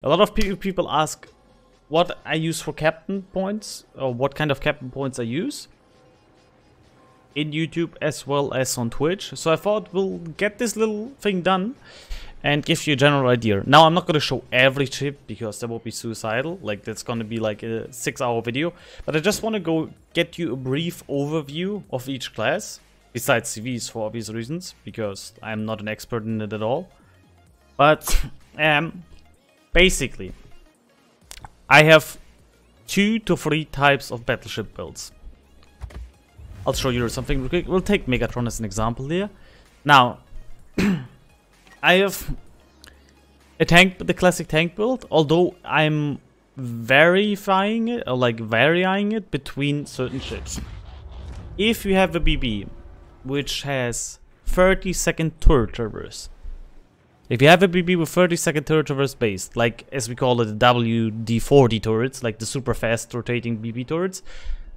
A lot of people ask what I use for captain points, or what kind of captain points I use in YouTube as well as on Twitch. So I thought we'll get this little thing done and give you a general idea. Now I'm not going to show every ship because that would be suicidal. Like, that's going to be like a 6-hour video. But I just want to go get you a brief overview of each class. Besides CVs for obvious reasons, because I'm not an expert in it at all. But basically, I have 2 to 3 types of battleship builds. I'll show you something real quick. We'll take Megatron as an example here. Now, I have a tank, the classic tank build, although I'm verifying it, or like varying it between certain ships. If you have a BB, which has 30-second turret traverse. If you have a BB with 30-second turret traverse base, like as we call it the WD-40 turrets, like the super fast rotating BB turrets,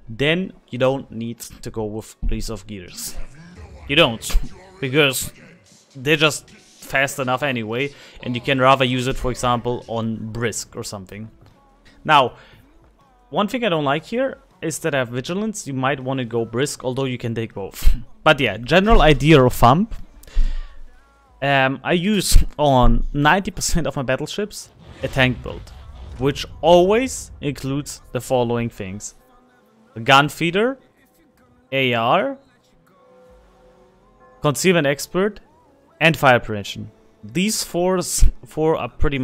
then you don't need to go with Race of Gears. You don't, because they're just fast enough anyway, and you can rather use it, for example, on Brisk or something. Now, one thing I don't like here is that I have Vigilance. You might want to go Brisk, although you can take both. But yeah, general idea of thumb. I use on 90% of my battleships a tank build, which always includes the following things: a gun feeder, AR, concealment expert, and fire prevention. These four are pretty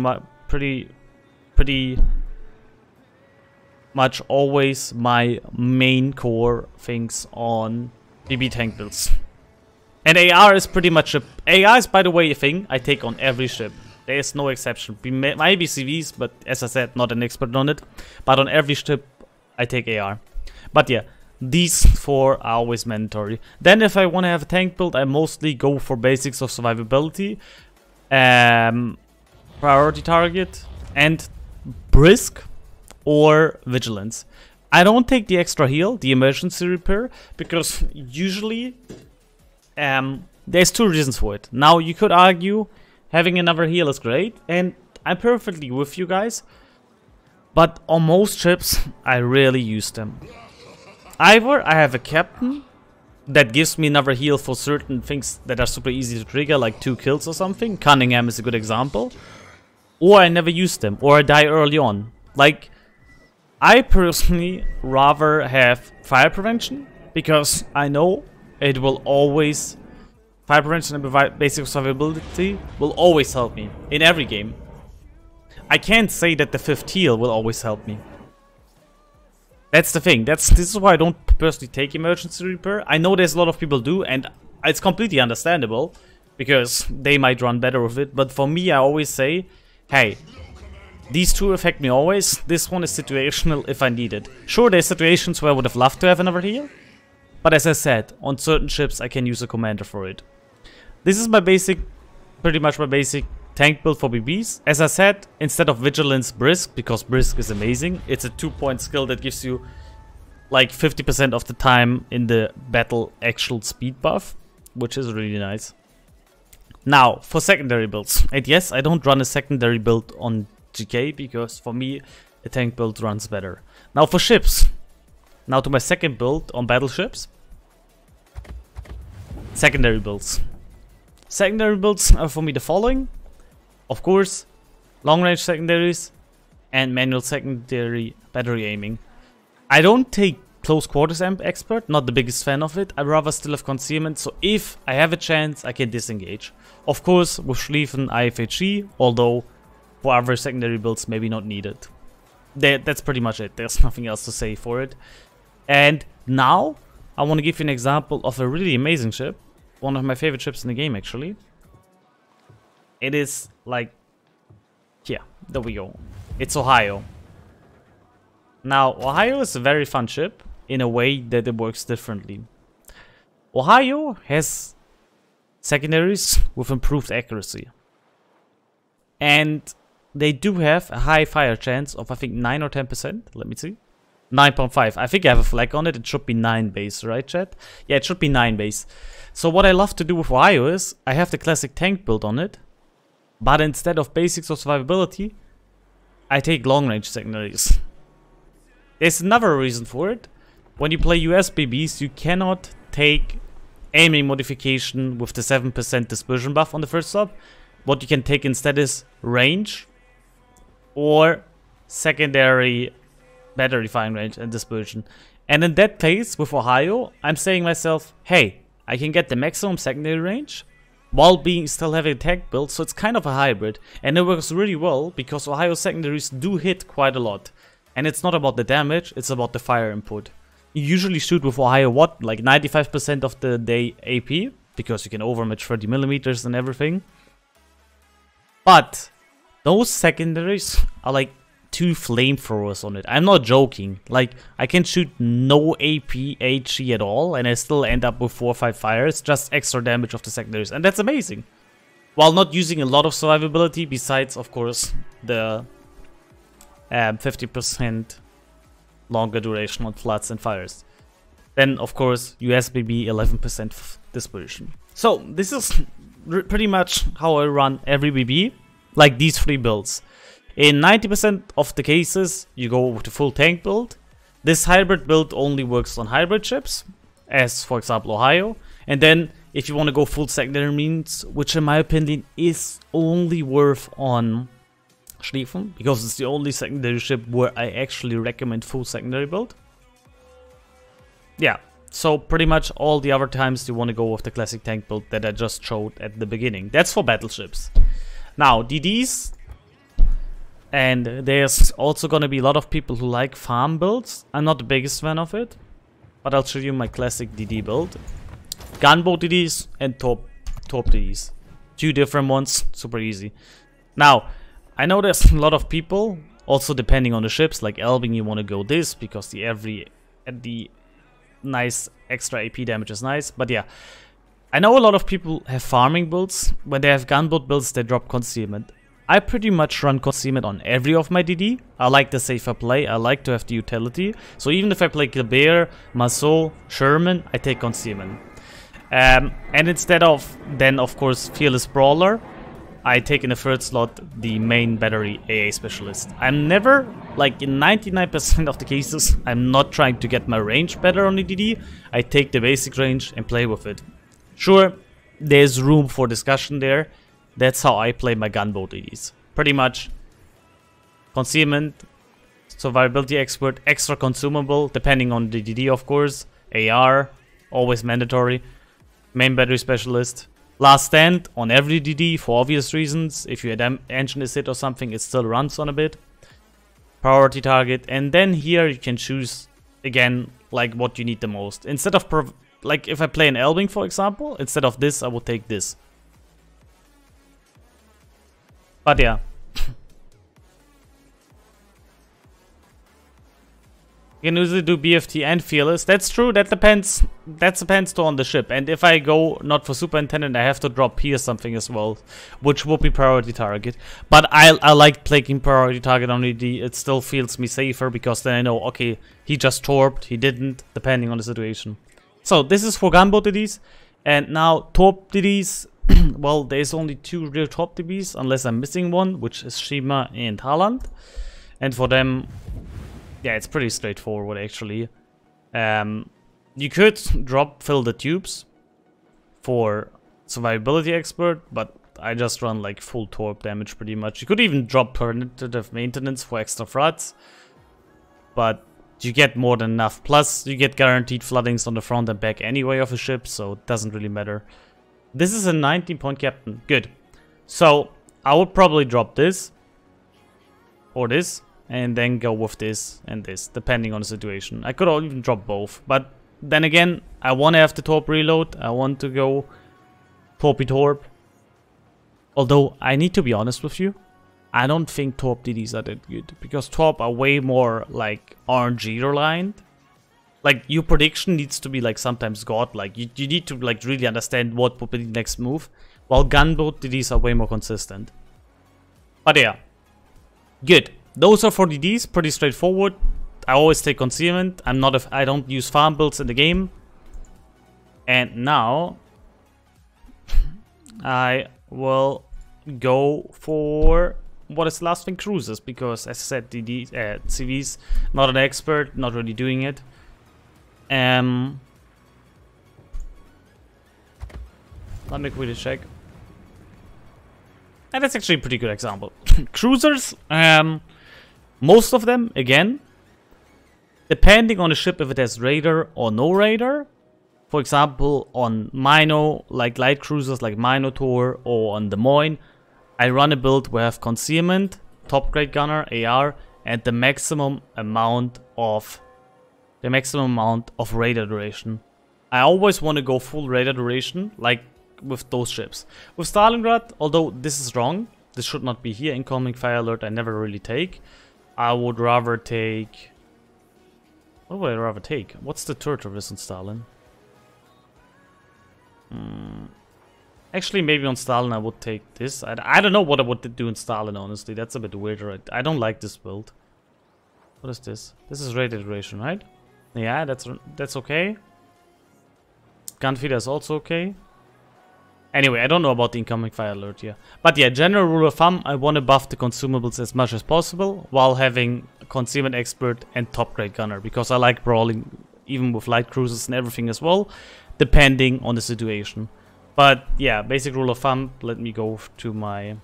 much always my main core things on BB tank builds. And AR is pretty much AR is, by the way, a thing I take on every ship. There is no exception. Maybe CVs, but as I said, not an expert on it. But on every ship, I take AR. But yeah, these 4 are always mandatory. Then if I want to have a tank build, I mostly go for basics of survivability, priority target, and Brisk or Vigilance. I don't take the extra heal, the emergency repair, because usually there's 2 reasons for it. Now, you could argue having another heal is great, and I'm perfectly with you guys, but on most ships, I rarely use them. Either I have a captain that gives me another heal for certain things that are super easy to trigger, like 2 kills or something. Cunningham is a good example. Or I never use them, or I die early on. Like, I personally rather have fire prevention, because I know it will always... Fire prevention and basic survivability will always help me in every game. I can't say that the 5th heal will always help me. That's the thing. This is why I don't personally take emergency repair. I know there's a lot of people do, and it's completely understandable, because they might run better with it. But for me, I always say, hey, these 2 affect me always. This one is situational if I need it. Sure, there's situations where I would have loved to have another heal, but as I said, on certain ships I can use a commander for it. This is my basic, pretty much my basic tank build for BBs. As I said, instead of Vigilance, Brisk, because Brisk is amazing. It's a 2-point skill that gives you like 50% of the time in the battle actual speed buff, which is really nice. Now, for secondary builds. And yes, I don't run a secondary build on GK, because for me, a tank build runs better. Now for ships. Now to my second build on battleships. Secondary builds. Secondary builds are for me the following. Of course, long range secondaries and manual secondary battery aiming. I don't take close quarters amp expert, not the biggest fan of it. I'd rather still have concealment, so if I have a chance, I can disengage. Of course, with Schlieffen, IFHE, although for other secondary builds, maybe not needed. That's pretty much it. There's nothing else to say for it. And now, I want to give you an example of a really amazing ship. One of my favorite ships in the game, actually. It is like... yeah, there we go. It's Ohio. Now, Ohio is a very fun ship in a way that it works differently. Ohio has secondaries with improved accuracy. And they do have a high fire chance of, I think, 9 or 10%. Let me see. 9.5. I think I have a flag on it. It should be 9 base, right, chat? Yeah, it should be 9 base. So what I love to do with Ohio is I have the classic tank build on it, but instead of basics or survivability, I take long range secondaries. There's another reason for it. When you play US BBs, you cannot take aiming modification with the 7% dispersion buff on the first stop. What you can take instead is range or secondary battery firing range and dispersion. And in that case, with Ohio, I'm saying myself, hey, I can get the maximum secondary range while still having a tank build, so it's kind of a hybrid. And it works really well because Ohio secondaries do hit quite a lot. And it's not about the damage, it's about the fire input. You usually shoot with Ohio what? Like 95% of the day AP, because you can overmatch 30mm and everything. But those secondaries are like 2 flamethrowers on it. I'm not joking. Like, I can shoot no AP HE at all, and I still end up with 4 or 5 fires, just extra damage of the secondaries, and that's amazing. While not using a lot of survivability, besides, of course, the 50% longer duration on floods and fires. Then, of course, USBB 11% dispersion. So, this is pretty much how I run every BB, like these 3 builds. In 90% of the cases, you go with the full tank build. This hybrid build only works on hybrid ships, as for example Ohio. And then, if you want to go full secondary means, which in my opinion is only worth on Schlieffen, because it's the only secondary ship where I actually recommend full secondary build. Yeah, so pretty much all the other times you want to go with the classic tank build that I just showed at the beginning. That's for battleships. Now, DDs, and there's also gonna be a lot of people who like farm builds. I'm not the biggest fan of it, but I'll show you my classic DD build. Gunboat DDs and top DDs. 2 different ones, super easy. Now, I know there's a lot of people, also depending on the ships, like Elbing you want to go this, because the nice extra AP damage is nice, but yeah. I know a lot of people have farming builds. When they have gunboat builds, they drop concealment. I pretty much run concealment on every of my DD. I like the safer play, I like to have the utility. So even if I play Gilbert, Massot, Sherman, I take concealment. And instead of then of course Fearless Brawler, I take in the third slot the main battery AA specialist. I'm never, like in 99% of the cases, I'm not trying to get my range better on the DD. I take the basic range and play with it. Sure, there's room for discussion there. That's how I play my gunboat DDs. Pretty much concealment, survivability expert, extra consumable, depending on the DD of course. AR, always mandatory. Main battery specialist. Last stand on every DD for obvious reasons. If your engine is hit or something, it still runs on a bit. Priority target. And then here you can choose again like what you need the most. Instead of like if I play an Elbing for example, instead of this I will take this. But yeah. You can usually do BFT and Fearless. That's true, that depends too on the ship. And if I go not for Superintendent, I have to drop here something as well, which will be priority target. But I like taking priority target on ED. It still feels me safer because then I know, okay, he just torped, he didn't, depending on the situation. So this is for gunboat DDs. And now top DDs, well, there's only 2 real top DDs, unless I'm missing one, which is Shima and Haaland. And for them, yeah, it's pretty straightforward actually. You could fill the tubes for survivability expert, but I just run like full torp damage pretty much. You could even drop preventative maintenance for extra floods, but you get more than enough. Plus, you get guaranteed floodings on the front and back anyway of a ship, so it doesn't really matter. This is a 19-point captain. Good. So, I would probably drop this or this, and then go with this and this, depending on the situation. I could even drop both, but then again, I want to have the torp reload. I want to go torp. Although, I need to be honest with you, I don't think torp DDs are that good, because torp are way more like RNG reliant. Like, your prediction needs to be like sometimes godlike. You need to like really understand what will be the next move, while gunboat DDs are way more consistent. But yeah, good. Those are for DDs, pretty straightforward. I always take concealment. I don't use farm builds in the game. And now I will go for what is the last thing? Cruisers, because as I said, the CV's not an expert, not really doing it. Let me quickly check. And that's actually a pretty good example. Cruisers, most of them, again, depending on the ship, if it has radar or no radar. For example, on Mino, like light cruisers like Minotaur, or on Des Moines, I run a build where I have concealment, top grade gunner, AR, and the maximum amount of radar duration. I always want to go full radar duration, like with those ships. With Stalingrad, although this is wrong, this should not be here. Incoming fire alert, I never really take. I would rather take. What would I rather take? What's the turret of this on Stalin? Actually, maybe on Stalin I would take this. I don't know what I would do in Stalin, honestly. That's a bit weirder. I don't like this build. What is this? This is radar duration, right? Yeah, that's okay. Gunfeeder is also okay. Anyway, I don't know about the incoming fire alert here. But yeah, general rule of thumb, I want to buff the consumables as much as possible while having concealment expert and top grade gunner, because I like brawling even with light cruisers and everything as well, depending on the situation. But yeah, basic rule of thumb, let me go to my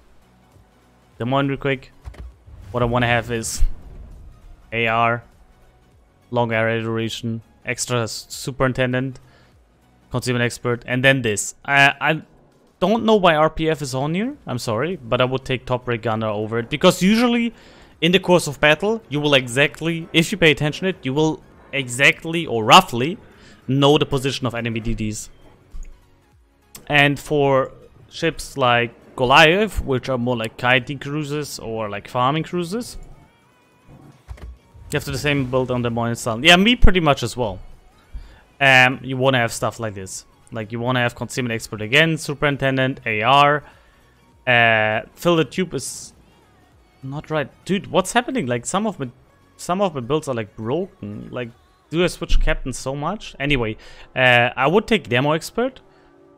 Des Moines real quick. What I want to have is AR, long area duration, extra superintendent, concealment expert, and then this. I don't know why RPF is on here, I'm sorry, but I would take top grade gunner over it, because usually in the course of battle, you will exactly, if you pay attention to it, you will exactly or roughly know the position of enemy DDs. And for ships like Goliath, which are more like kiting cruisers or like farming cruisers, you have the same build on the Moines style. Yeah, me pretty much as well. You want to have stuff like this. Like you want to have concealment expert again, superintendent, AR. Fill the tube is not right, dude. What's happening? Like some of my builds are like broken. Like, do I switch captains so much? Anyway, I would take demo expert.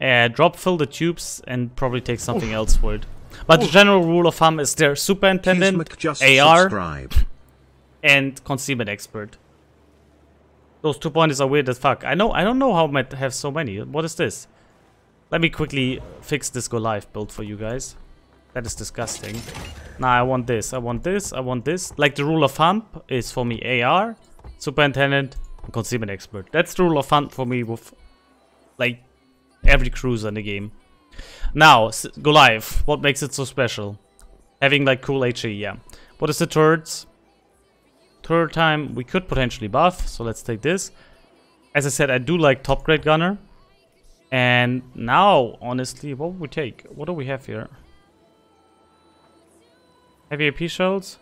Drop fill the tubes and probably take something else for it. But the general rule of thumb is there superintendent, AR, and concealment expert. Those 2 pointers are weird as fuck. I don't know how I might have so many. What is this? Let me quickly fix this go live build for you guys. That is disgusting. Now I want this, I want this, I want this. Like the rule of thumb is for me AR, superintendent, and concealment expert. That's the rule of thumb for me with like every cruiser in the game. Now, go live. What makes it so special? Having like cool HE, yeah. What is the turrets? Turret time we could potentially buff, so let's take this. As I said, I do like top grade gunner. And now, honestly, what would we take? What do we have here? Heavy AP shells.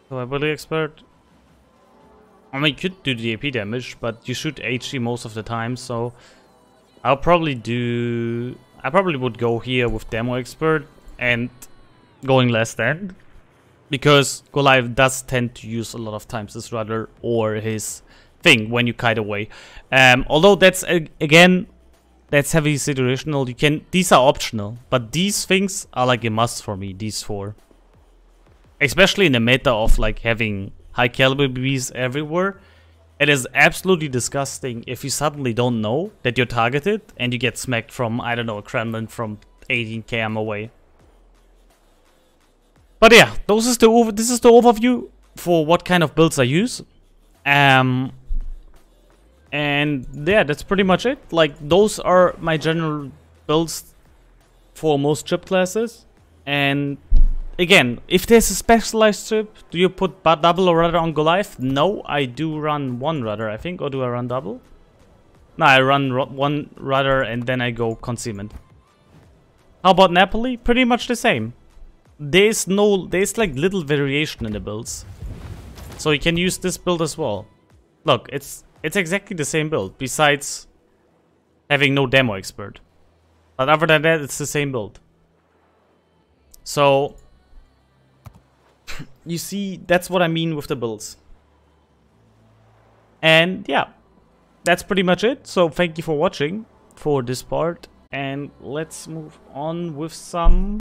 Survivability expert. I mean, you could do the AP damage, but you shoot HE most of the time, so I probably would go here with demo expert and going less than, because Goliath does tend to use a lot of times his rudder or his thing when you kite away. Although that's again, that's heavy situational. You can, these are optional, but these things are like a must for me. These four, especially in the meta of like having high caliber BBs everywhere. It is absolutely disgusting if you suddenly don't know that you're targeted and you get smacked from, I don't know, a Kremlin from 18 km away. But yeah, this is the overview for what kind of builds I use. And yeah, that's pretty much it. Like, those are my general builds for most ship classes. And again, if there's a specialized ship, do you put double or rudder on Goliath? No, I do run one rudder, I think. Or do I run double? No, I run one rudder and then I go concealment. How about Napoli? Pretty much the same. There's like little variation in the builds. So you can use this build as well. Look, it's exactly the same build, besides having no demo expert. But other than that, it's the same build. So you see, that's what I mean with the builds. And yeah, that's pretty much it. So thank you for watching for this part. And let's move on with some